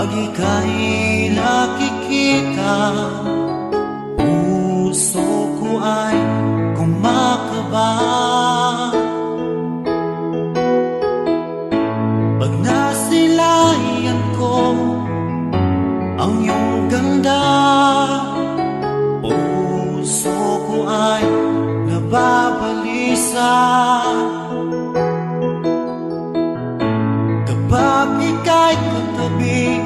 Pag ika'y nakikita, puso ko ay kumakaba. Pag nasilayan ko ang iyong ganda, puso ko ay nababalisa. Kapag ika'y katabi,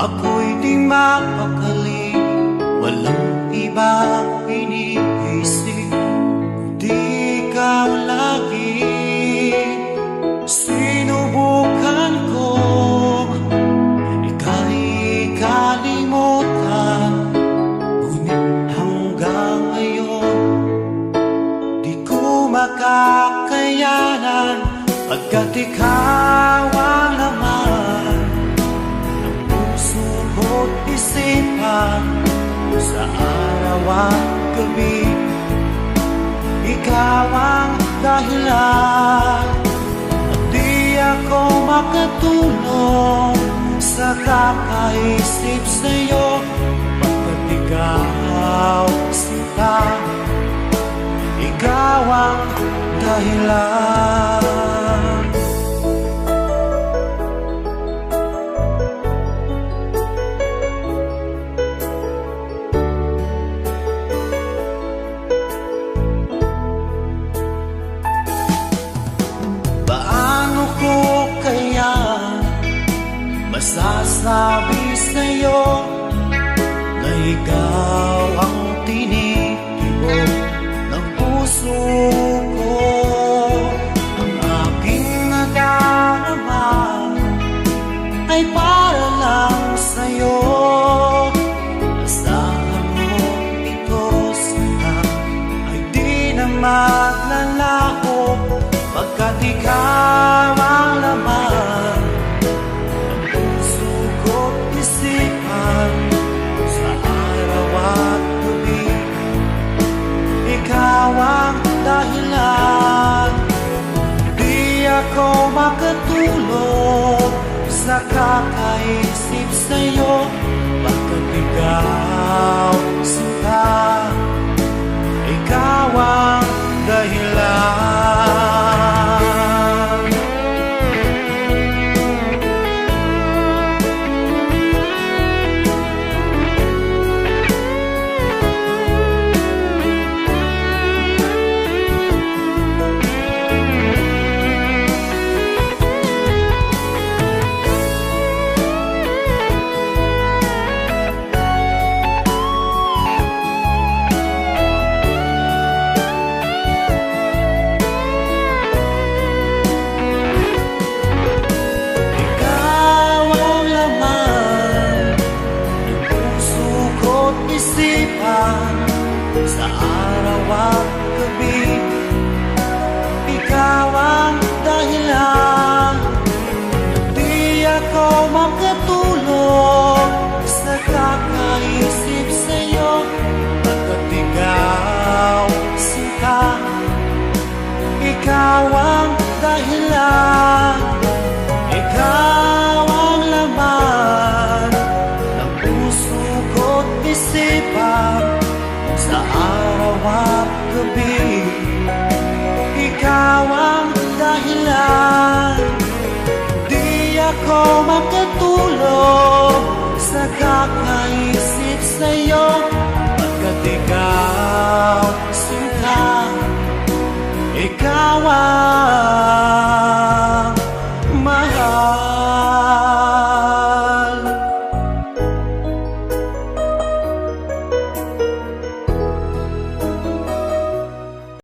ako'y di mapakali. Walang ibang iniisip kundi ikaw lagi. Sinubukan ko ika'y kalimutan, ngunit hanggang ngayon di ko makakayanan. Pagkat ikaw ang laman ng puso ko't isipan, sa araw at gabi, ikaw ang dahilan. At di ako makatulog sa kakaisip sa'yo, pagkat ikaw sinta, ikaw ang dahilan. Masasabi sa'yo na ikaw ang tinitibok ng puso ko. Ang aking nadarama ay para lang sa'yo. Asahan mo ito sana ay di na maglalaho, pagkat ikaw ang laman sa araw at gabi, ikaw ang dahilan. Di ako makatulog sa kakaisip sa'yo, pagkat ikaw sinta, ikaw ang dahilan. Sa araw at gabi,